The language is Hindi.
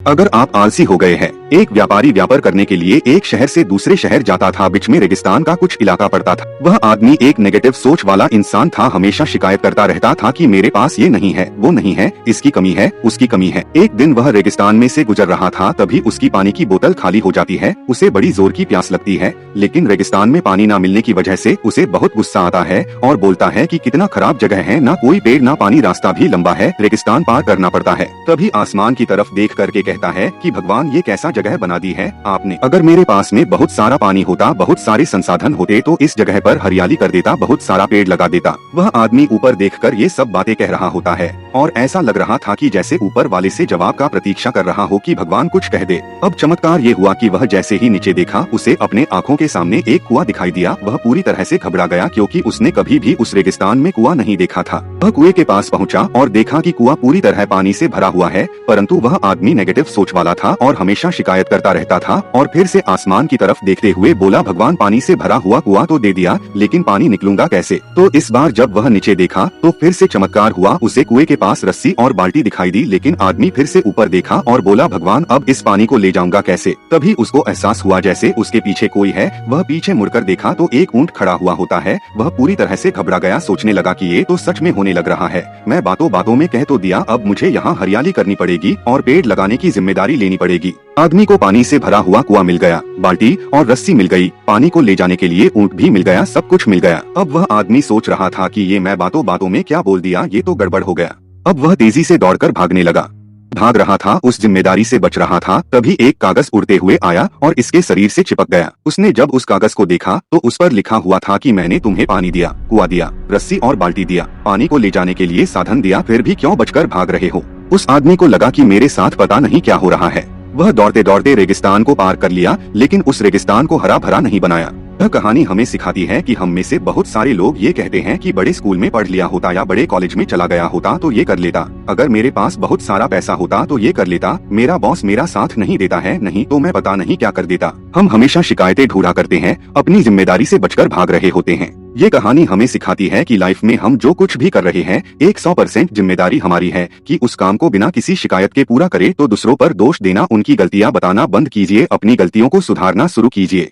अगर आप आलसी हो गए हैं, एक व्यापारी व्यापार करने के लिए एक शहर से दूसरे शहर जाता था। बीच में रेगिस्तान का कुछ इलाका पड़ता था। वह आदमी एक नेगेटिव सोच वाला इंसान था। हमेशा शिकायत करता रहता था कि मेरे पास ये नहीं है, वो नहीं है, इसकी कमी है, उसकी कमी है। एक दिन वह रेगिस्तान में से गुजर रहा था, तभी उसकी पानी की बोतल खाली हो जाती है। उसे बड़ी जोर की प्यास लगती है, लेकिन रेगिस्तान में पानी न मिलने की वजह से उसे बहुत गुस्सा आता है और बोलता है कि कितना खराब जगह है, ना कोई पेड़ ना पानी, रास्ता भी लंबा है, रेगिस्तान पार करना पड़ता है। तभी आसमान की तरफ देख करके कहता है कि भगवान, ये कैसा जगह बना दी है आपने। अगर मेरे पास में बहुत सारा पानी होता, बहुत सारे संसाधन होते तो इस जगह पर हरियाली कर देता, बहुत सारा पेड़ लगा देता। वह आदमी ऊपर देखकर ये सब बातें कह रहा होता है और ऐसा लग रहा था कि जैसे ऊपर वाले से जवाब का प्रतीक्षा कर रहा हो कि भगवान कुछ कह दे। अब चमत्कार ये हुआ कि वह जैसे ही नीचे देखा, उसे अपने आँखों के सामने एक कुआं दिखाई दिया। वह पूरी तरह से घबरा गया, क्योंकि उसने कभी भी उस रेगिस्तान में कुआं नहीं देखा था। वह कुएं के पास पहुंचा और देखा कि कुआं पूरी तरह पानी से भरा हुआ है, परंतु वह आदमी नेगेटिव सोच वाला था और हमेशा शिकायत करता रहता था। और फिर से आसमान की तरफ देखते हुए बोला, भगवान, पानी से भरा हुआ कुआं तो दे दिया, लेकिन पानी निकलूंगा कैसे। तो इस बार जब वह नीचे देखा तो फिर से चमत्कार हुआ। उसे कुएं के पास रस्सी और बाल्टी दिखाई दी, लेकिन आदमी फिर से ऊपर देखा और बोला, भगवान, अब इस पानी को ले जाऊंगा कैसे। तभी उसको एहसास हुआ जैसे उसके पीछे कोई है। वह पीछे मुड़कर देखा तो एक ऊंट खड़ा हुआ होता है। वह पूरी तरह से घबरा गया, सोचने लगा कि ये तो सच में होने लग रहा है। मैं बातों बातों में कह तो दिया, अब मुझे यहाँ हरियाली करनी पड़ेगी और पेड़ लगाने की जिम्मेदारी लेनी पड़ेगी। आदमी को पानी से भरा हुआ कुआं मिल गया, बाल्टी और रस्सी मिल गई, पानी को ले जाने के लिए ऊंट भी मिल गया, सब कुछ मिल गया। अब वह आदमी सोच रहा था कि ये मैं बातों बातों में क्या बोल दिया, ये तो गड़बड़ हो गया। अब वह तेजी से दौड़कर भागने लगा। भाग रहा था, उस जिम्मेदारी से बच रहा था। तभी एक कागज उड़ते हुए आया और इसके शरीर से चिपक गया। उसने जब उस कागज को देखा तो उस पर लिखा हुआ था कि मैंने तुम्हें पानी दिया, कुआं दिया, रस्सी और बाल्टी दिया, पानी को ले जाने के लिए साधन दिया, फिर भी क्यों बचकर भाग रहे हो। उस आदमी को लगा कि मेरे साथ पता नहीं क्या हो रहा है। वह दौड़ते दौड़ते रेगिस्तान को पार कर लिया, लेकिन उस रेगिस्तान को हरा भरा नहीं बनाया। यह कहानी हमें सिखाती है कि हम में से बहुत सारे लोग ये कहते हैं कि बड़े स्कूल में पढ़ लिया होता या बड़े कॉलेज में चला गया होता तो ये कर लेता, अगर मेरे पास बहुत सारा पैसा होता तो ये कर लेता, मेरा बॉस मेरा साथ नहीं देता है, नहीं तो मैं पता नहीं क्या कर देता। हम हमेशा शिकायतें ढूंढा करते हैं, अपनी जिम्मेदारी से बचकर भाग रहे होते हैं। ये कहानी हमें सिखाती है कि लाइफ में हम जो कुछ भी कर रहे हैं, 100% जिम्मेदारी हमारी है कि उस काम को बिना किसी शिकायत के पूरा करें। तो दूसरों पर दोष देना, उनकी गलतियां बताना बंद कीजिए, अपनी गलतियों को सुधारना शुरू कीजिए।